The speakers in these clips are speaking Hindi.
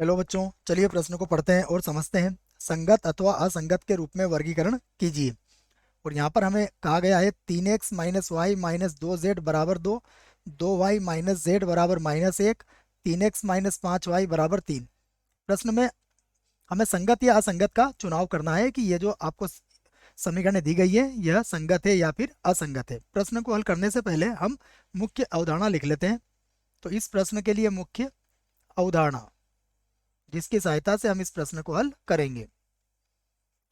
हेलो बच्चों, चलिए प्रश्न को पढ़ते हैं और समझते हैं। संगत अथवा असंगत के रूप में वर्गीकरण कीजिए। और यहाँ पर हमें कहा गया है 3x minus Y minus 2z बराबर 2, 2y माइनस जेड बराबर -1, 3x माइनस 5y बराबर 3। प्रश्न में हमें संगत या असंगत का चुनाव करना है कि ये जो आपको समीकरण दी गई है यह संगत है या फिर असंगत है। प्रश्न को हल करने से पहले हम मुख्य अवधारणा लिख लेते हैं। तो इस प्रश्न के लिए मुख्य अवधारणा जिसकी सहायता से हम इस प्रश्न को हल करेंगे।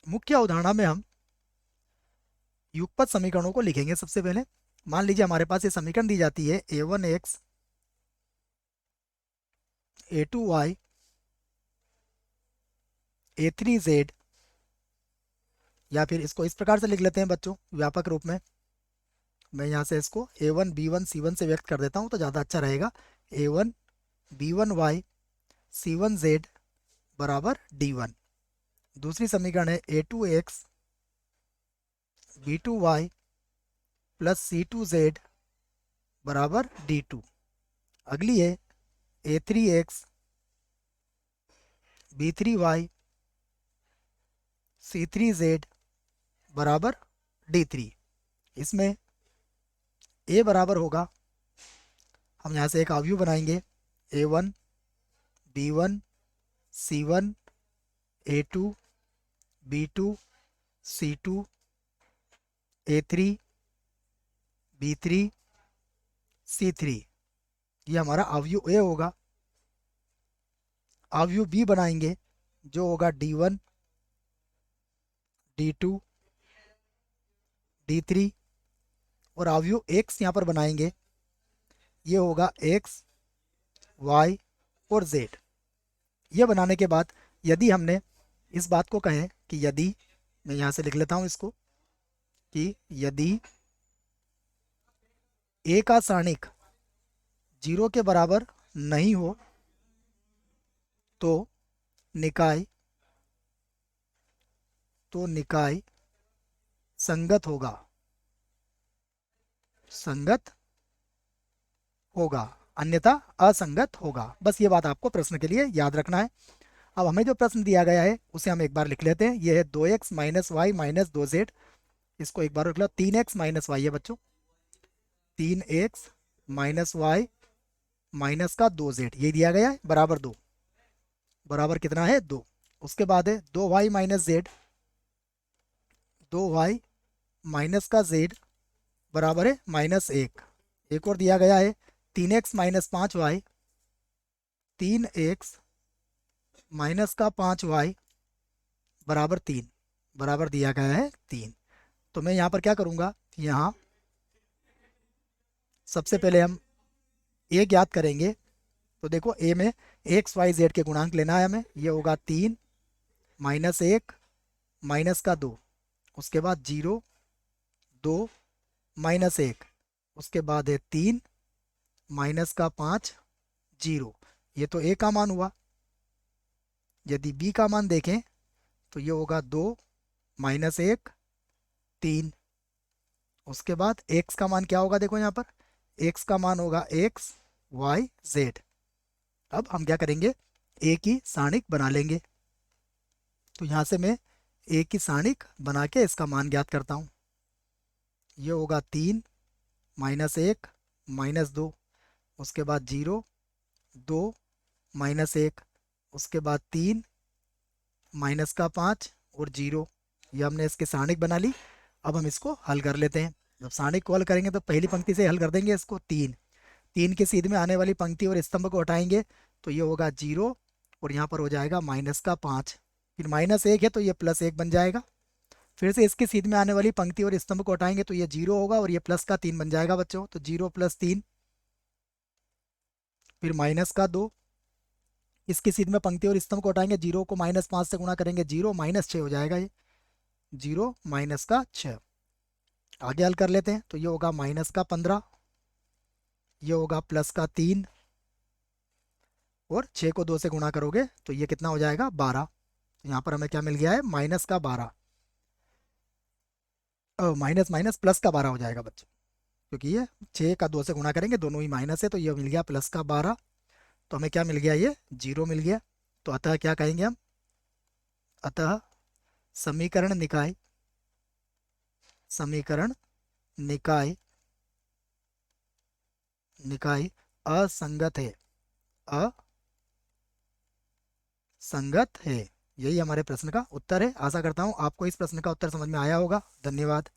मुख्य अवधारणा में हम युगपत समीकरणों को लिखेंगे। सबसे पहले मान लीजिए हमारे पास ये समीकरण दी जाती है a1x a2y a3z, या फिर इसको इस प्रकार से लिख लेते हैं बच्चों व्यापक रूप में। मैं यहाँ से इसको a1 b1 c1 से व्यक्त कर देता हूँ तो ज़्यादा अच्छा रहेगा। a1 b1y c1z बराबर d1। दूसरी समीकरण है a2x b2y प्लस c2z बराबर d2। अगली है a3x b3y c3z बराबर d3। इसमें a बराबर होगा, हम यहाँ से एक अवयव बनाएंगे a1 b1 c1 a2 b2 c2 a3 b3 c3। ये हमारा अवयव a होगा। अवयव b बनाएंगे जो होगा d1 d2 d3, और अवयव x यहाँ पर बनाएंगे, ये होगा x y और z। ये बनाने के बाद यदि हमने इस बात को कहें कि यदि, मैं यहाँ से लिख लेता हूँ इसको, कि यदि a का सारणिक 0 के बराबर नहीं हो तो निकाय संगत होगा, संगत होगा, अन्यथा असंगत होगा। बस ये बात आपको प्रश्न के लिए याद रखना है। अब हमें जो प्रश्न दिया गया है उसे हम एक बार लिख लेते हैं। यह है 2x minus Y minus 2z। इसको एक बार लिख लो, 3x माइनस वाई है बच्चों, 3x माइनस वाई माइनस का 2z ये दिया गया है बराबर 2। बराबर कितना है 2। उसके बाद है 2y minus Z, 2y minus का z बराबर है -1। एक और दिया गया है 3x minus 5y, 3x minus का 5y बराबर 3। बराबर दिया गया है 3। तो मैं यहाँ पर क्या करूँगा, यहाँ सबसे पहले हम a ज्ञात करेंगे। तो देखो a में एक्स वाई जेड के गुणांक लेना है हमें। ये होगा 3 -1 माइनस का 2, उसके बाद 0 2 -1, उसके बाद है 3 माइनस का 5 0। ये तो a का मान हुआ। यदि b का मान देखें तो ये होगा 2 -1 3। उसके बाद x का मान क्या होगा, देखो यहाँ पर x का मान होगा x y z। अब हम क्या करेंगे, a की सारणिक बना लेंगे। तो यहाँ से मैं a की सारणिक बना के इसका मान ज्ञात करता हूँ। ये होगा 3 -1 -2, उसके बाद 0 2 -1, उसके बाद 3 माइनस का 5 और 0। ये हमने इसके सारणिक बना ली। अब हम इसको हल कर लेते हैं। जब सारणिक को हल करेंगे तो पहली पंक्ति से हल कर देंगे इसको। 3 3 के सीध में आने वाली पंक्ति और स्तंभ को हटाएंगे तो ये होगा 0, और यहाँ पर हो जाएगा माइनस का 5। फिर -1 है तो ये +1 बन जाएगा। फिर से इसके सीध में आने वाली पंक्ति और स्तंभ को हटाएंगे तो ये 0 होगा और ये प्लस का 3 बन जाएगा बच्चों। तो 0 + 3, फिर माइनस का 2, इसके सीध में पंक्ति और स्तंभ को हटाएंगे, 0 को -5 से गुणा करेंगे, 0 -6 हो जाएगा। ये 0 माइनस का 6। आगे हल कर लेते हैं। तो ये होगा -15, ये होगा प्लस का 3, और 6 को 2 से गुणा करोगे तो ये कितना हो जाएगा 12। यहाँ पर हमें क्या मिल गया है, माइनस का 12, माइनस माइनस प्लस का 12 हो जाएगा बच्चों, क्योंकि ये 6 का 2 से गुणा करेंगे, दोनों ही माइनस है, तो ये मिल गया प्लस का 12। तो हमें क्या मिल गया, ये 0 मिल गया। तो अतः क्या कहेंगे हम? अतः समीकरण निकाय, समीकरण निकाय, निकाय असंगत है, असंगत है। यही हमारे प्रश्न का उत्तर है। आशा करता हूँ आपको इस प्रश्न का उत्तर समझ में आया होगा। धन्यवाद।